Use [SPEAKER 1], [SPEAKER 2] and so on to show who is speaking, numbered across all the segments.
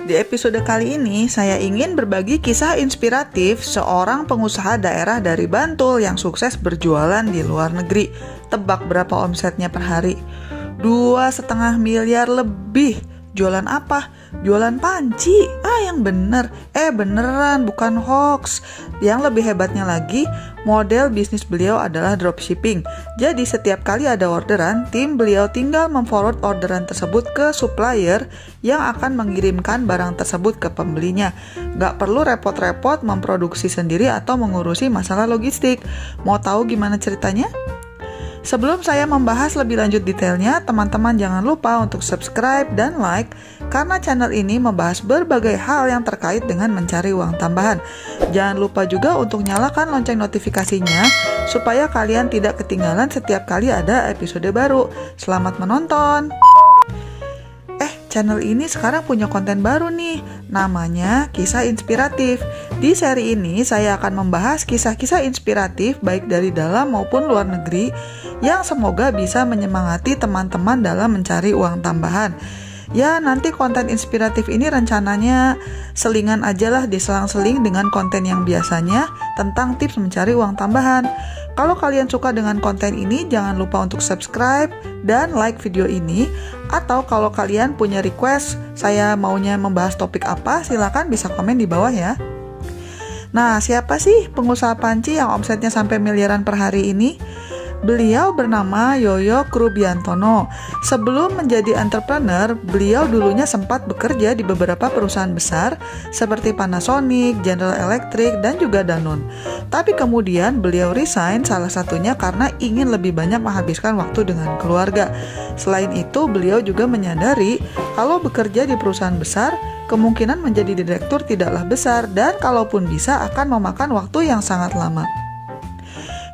[SPEAKER 1] Di episode kali ini, saya ingin berbagi kisah inspiratif seorang pengusaha daerah dari Bantul yang sukses berjualan di luar negeri. Tebak berapa omsetnya per hari? 2,5 miliar lebih. Jualan apa? Jualan panci. Yang bener. Beneran, bukan hoax. Yang lebih hebatnya lagi, model bisnis beliau adalah dropshipping. Jadi setiap kali ada orderan, tim beliau tinggal memforward orderan tersebut ke supplier yang akan mengirimkan barang tersebut ke pembelinya. Gak perlu repot-repot memproduksi sendiri atau mengurusi masalah logistik. Mau tahu gimana ceritanya? Sebelum saya membahas lebih lanjut detailnya, teman-teman jangan lupa untuk subscribe dan like karena channel ini membahas berbagai hal yang terkait dengan mencari uang tambahan. Jangan lupa juga untuk nyalakan lonceng notifikasinya supaya kalian tidak ketinggalan setiap kali ada episode baru. Selamat menonton! Channel ini sekarang punya konten baru nih, namanya Kisah Inspiratif. Di seri ini saya akan membahas kisah-kisah inspiratif baik dari dalam maupun luar negeri yang semoga bisa menyemangati teman-teman dalam mencari uang tambahan. Ya, nanti konten inspiratif ini rencananya selingan aja lah, diselang-seling dengan konten yang biasanya tentang tips mencari uang tambahan. Kalau kalian suka dengan konten ini, jangan lupa untuk subscribe dan like video ini. Atau kalau kalian punya request, saya maunya membahas topik apa, silakan bisa komen di bawah ya. Nah, siapa sih pengusaha panci yang omsetnya sampai miliaran per hari ini? Beliau bernama Yoyo Krubiantono. Sebelum menjadi entrepreneur, beliau dulunya sempat bekerja di beberapa perusahaan besar seperti Panasonic, General Electric, dan juga Danone. Tapi kemudian beliau resign, salah satunya karena ingin lebih banyak menghabiskan waktu dengan keluarga. Selain itu, beliau juga menyadari kalau bekerja di perusahaan besar, kemungkinan menjadi direktur tidaklah besar dan kalaupun bisa akan memakan waktu yang sangat lama.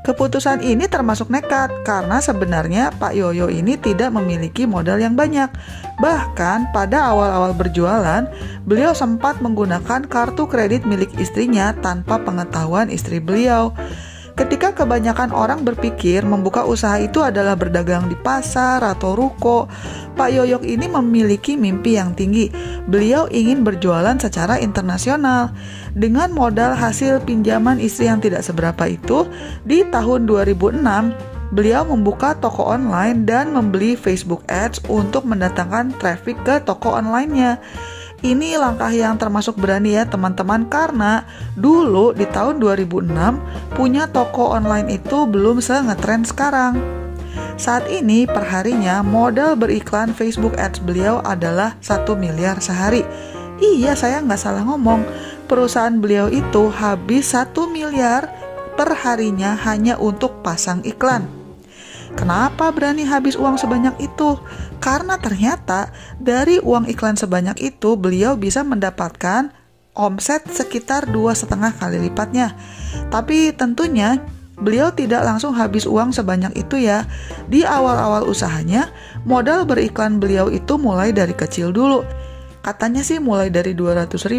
[SPEAKER 1] Keputusan ini termasuk nekat karena sebenarnya Pak Yoyo ini tidak memiliki modal yang banyak. Bahkan pada awal-awal berjualan, beliau sempat menggunakan kartu kredit milik istrinya tanpa pengetahuan istri beliau. Ketika kebanyakan orang berpikir membuka usaha itu adalah berdagang di pasar atau ruko, Pak Yoyo ini memiliki mimpi yang tinggi. Beliau ingin berjualan secara internasional. Dengan modal hasil pinjaman istri yang tidak seberapa itu, di tahun 2006, beliau membuka toko online dan membeli Facebook Ads untuk mendatangkan traffic ke toko online-nya. Ini langkah yang termasuk berani ya teman-teman, karena dulu di tahun 2006 punya toko online itu belum se-ngetrend sekarang. Saat ini perharinya modal beriklan Facebook Ads beliau adalah 1 miliar sehari. Iya, saya nggak salah ngomong. Perusahaan beliau itu habis 1 miliar per harinya hanya untuk pasang iklan. Kenapa berani habis uang sebanyak itu? Karena ternyata dari uang iklan sebanyak itu beliau bisa mendapatkan omset sekitar 2,5 kali lipatnya. Tapi tentunya beliau tidak langsung habis uang sebanyak itu ya. Di awal-awal usahanya, modal beriklan beliau itu mulai dari kecil dulu. Katanya sih mulai dari 200.000,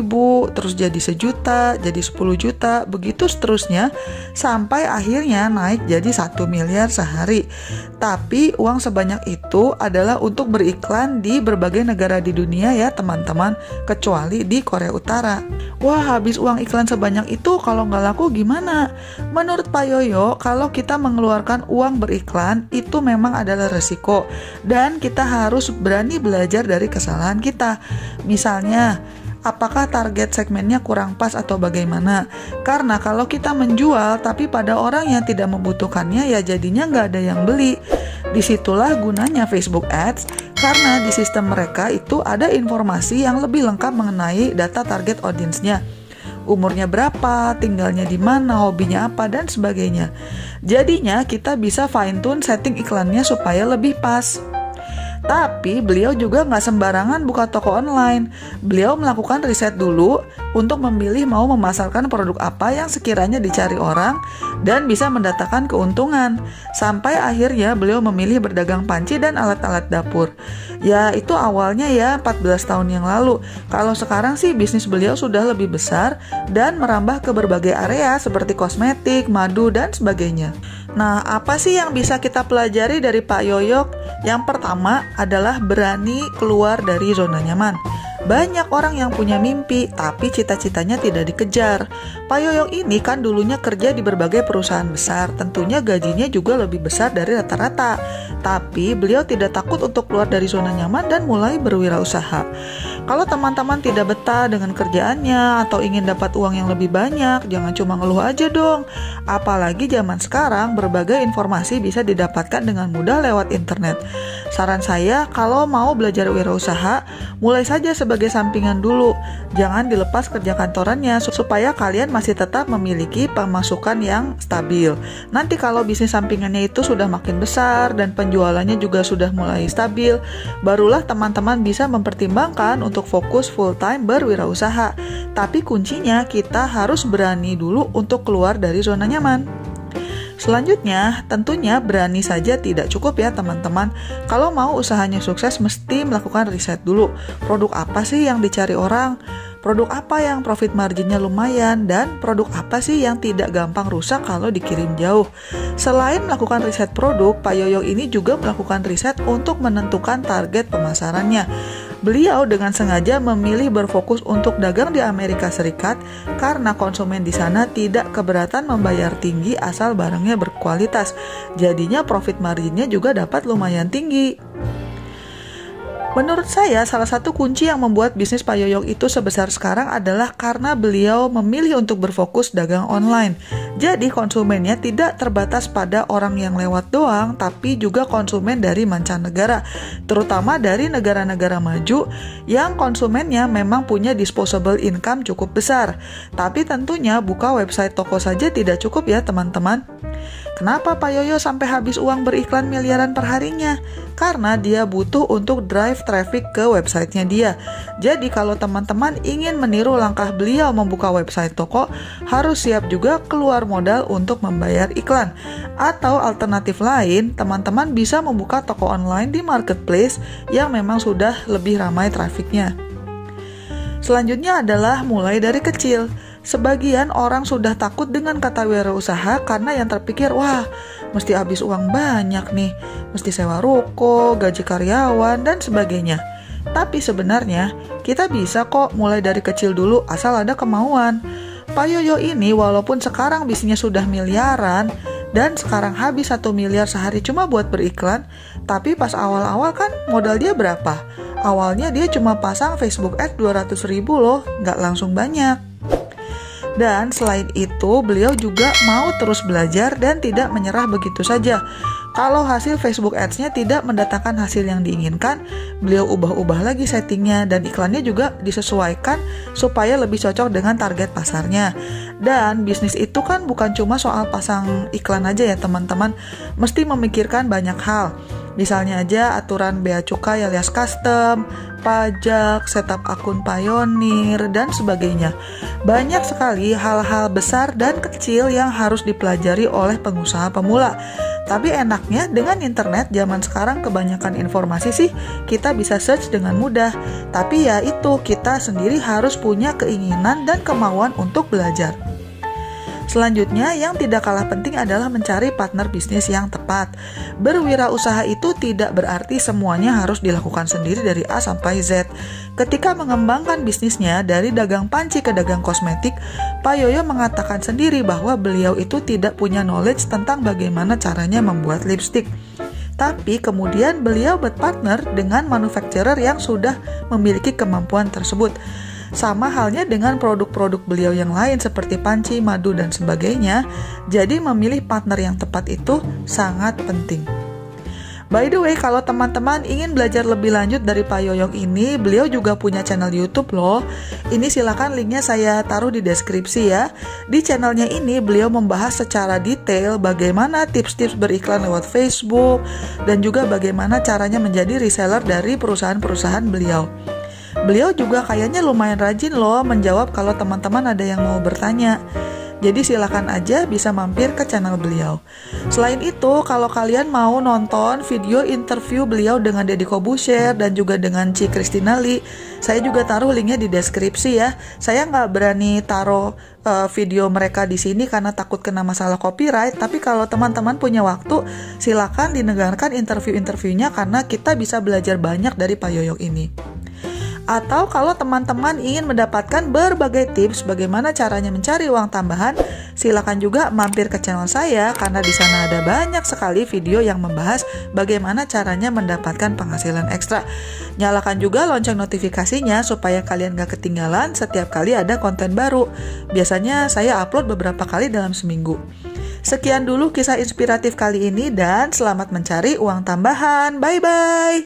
[SPEAKER 1] terus jadi 1 juta, jadi 10 juta, begitu seterusnya, sampai akhirnya naik jadi 1 miliar sehari. Tapi uang sebanyak itu adalah untuk beriklan di berbagai negara di dunia ya teman-teman, kecuali di Korea Utara. Wah, habis uang iklan sebanyak itu kalau nggak laku gimana? Menurut Pak Yoyo, kalau kita mengeluarkan uang beriklan, itu memang adalah resiko. Dan kita harus berani belajar dari kesalahan kita. Misalnya, apakah target segmennya kurang pas atau bagaimana? Karena kalau kita menjual tapi pada orang yang tidak membutuhkannya, ya jadinya nggak ada yang beli. Disitulah gunanya Facebook Ads, karena di sistem mereka itu ada informasi yang lebih lengkap mengenai data target audiensnya. Umurnya berapa, tinggalnya di mana, hobinya apa, dan sebagainya. Jadinya kita bisa fine tune setting iklannya supaya lebih pas. Tapi beliau juga nggak sembarangan buka toko online. Beliau melakukan riset dulu untuk memilih mau memasarkan produk apa yang sekiranya dicari orang dan bisa mendatangkan keuntungan. Sampai akhirnya beliau memilih berdagang panci dan alat-alat dapur. Ya itu awalnya ya 14 tahun yang lalu. Kalau sekarang sih bisnis beliau sudah lebih besar dan merambah ke berbagai area seperti kosmetik, madu, dan sebagainya. Nah, apa sih yang bisa kita pelajari dari Pak Yoyo? Yang pertama adalah berani keluar dari zona nyaman. Banyak orang yang punya mimpi, tapi cita-citanya tidak dikejar. Pak Yoyong ini kan dulunya kerja di berbagai perusahaan besar, tentunya gajinya juga lebih besar dari rata-rata. Tapi beliau tidak takut untuk keluar dari zona nyaman dan mulai berwirausaha. Kalau teman-teman tidak betah dengan kerjaannya atau ingin dapat uang yang lebih banyak, jangan cuma ngeluh aja dong. Apalagi zaman sekarang berbagai informasi bisa didapatkan dengan mudah lewat internet. Saran saya, kalau mau belajar wirausaha, mulai saja sebagai sampingan dulu. Jangan dilepas kerja kantorannya supaya kalian masih tetap memiliki pemasukan yang stabil. Nanti kalau bisnis sampingannya itu sudah makin besar dan penjualannya juga sudah mulai stabil, barulah teman-teman bisa mempertimbangkan untuk fokus full time berwirausaha. Tapi kuncinya kita harus berani dulu untuk keluar dari zona nyaman. Selanjutnya, tentunya berani saja tidak cukup ya teman-teman. Kalau mau usahanya sukses mesti melakukan riset dulu. Produk apa sih yang dicari orang? Produk apa yang profit marginnya lumayan? Dan produk apa sih yang tidak gampang rusak kalau dikirim jauh? Selain melakukan riset produk, Pak Yoyong ini juga melakukan riset untuk menentukan target pemasarannya. Beliau dengan sengaja memilih berfokus untuk dagang di Amerika Serikat karena konsumen di sana tidak keberatan membayar tinggi asal barangnya berkualitas. Jadinya profit marginnya juga dapat lumayan tinggi. Menurut saya, salah satu kunci yang membuat bisnis Pak Yoyong itu sebesar sekarang adalah karena beliau memilih untuk berfokus dagang online. Jadi konsumennya tidak terbatas pada orang yang lewat doang, tapi juga konsumen dari mancanegara, terutama dari negara-negara maju yang konsumennya memang punya disposable income cukup besar. Tapi tentunya buka website toko saja tidak cukup ya teman-teman. Kenapa Pak Yoyo sampai habis uang beriklan miliaran per harinya? Karena dia butuh untuk drive traffic ke websitenya dia. Jadi kalau teman-teman ingin meniru langkah beliau membuka website toko, harus siap juga keluar modal untuk membayar iklan. Atau alternatif lain, teman-teman bisa membuka toko online di marketplace yang memang sudah lebih ramai trafiknya. Selanjutnya adalah mulai dari kecil. Sebagian orang sudah takut dengan kata wirausaha karena yang terpikir, wah, mesti habis uang banyak nih, mesti sewa ruko, gaji karyawan, dan sebagainya. Tapi sebenarnya, kita bisa kok mulai dari kecil dulu asal ada kemauan. Pak Yoyo ini walaupun sekarang bisnisnya sudah miliaran, dan sekarang habis 1 miliar sehari cuma buat beriklan, tapi pas awal-awal kan modal dia berapa? Awalnya dia cuma pasang Facebook Ads 200.000 loh, nggak langsung banyak. Dan selain itu, beliau juga mau terus belajar dan tidak menyerah begitu saja. Kalau hasil Facebook Ads-nya tidak mendatangkan hasil yang diinginkan, beliau ubah-ubah lagi settingnya dan iklannya juga disesuaikan supaya lebih cocok dengan target pasarnya. Dan bisnis itu kan bukan cuma soal pasang iklan aja ya teman-teman, mesti memikirkan banyak hal. Misalnya aja aturan bea cukai alias custom, pajak, setup akun Payoneer, dan sebagainya. Banyak sekali hal-hal besar dan kecil yang harus dipelajari oleh pengusaha pemula. Tapi enaknya dengan internet zaman sekarang kebanyakan informasi sih kita bisa search dengan mudah. Tapi ya itu, kita sendiri harus punya keinginan dan kemauan untuk belajar. Selanjutnya, yang tidak kalah penting adalah mencari partner bisnis yang tepat. Berwirausaha itu tidak berarti semuanya harus dilakukan sendiri dari A sampai Z. Ketika mengembangkan bisnisnya dari dagang panci ke dagang kosmetik, Pak Yoyo mengatakan sendiri bahwa beliau itu tidak punya knowledge tentang bagaimana caranya membuat lipstick. Tapi kemudian beliau berpartner dengan manufacturer yang sudah memiliki kemampuan tersebut. Sama halnya dengan produk-produk beliau yang lain seperti panci, madu, dan sebagainya. Jadi memilih partner yang tepat itu sangat penting. By the way, kalau teman-teman ingin belajar lebih lanjut dari Pak Yoyong ini, beliau juga punya channel YouTube loh. Ini silakan linknya saya taruh di deskripsi ya. Di channelnya ini beliau membahas secara detail bagaimana tips-tips beriklan lewat Facebook dan juga bagaimana caranya menjadi reseller dari perusahaan-perusahaan beliau. Beliau juga kayaknya lumayan rajin loh menjawab kalau teman-teman ada yang mau bertanya. Jadi silakan aja bisa mampir ke channel beliau. Selain itu, kalau kalian mau nonton video interview beliau dengan Deddy Corbuzier dan juga dengan Ci Christina Lee, saya juga taruh linknya di deskripsi ya. Saya nggak berani taruh video mereka di sini karena takut kena masalah copyright. Tapi kalau teman-teman punya waktu, silakan didengarkan interview-interviewnya karena kita bisa belajar banyak dari Pak Yoyong ini. Atau kalau teman-teman ingin mendapatkan berbagai tips bagaimana caranya mencari uang tambahan, silakan juga mampir ke channel saya karena di sana ada banyak sekali video yang membahas bagaimana caranya mendapatkan penghasilan ekstra. Nyalakan juga lonceng notifikasinya supaya kalian gak ketinggalan setiap kali ada konten baru. Biasanya saya upload beberapa kali dalam seminggu. Sekian dulu kisah inspiratif kali ini dan selamat mencari uang tambahan. Bye-bye!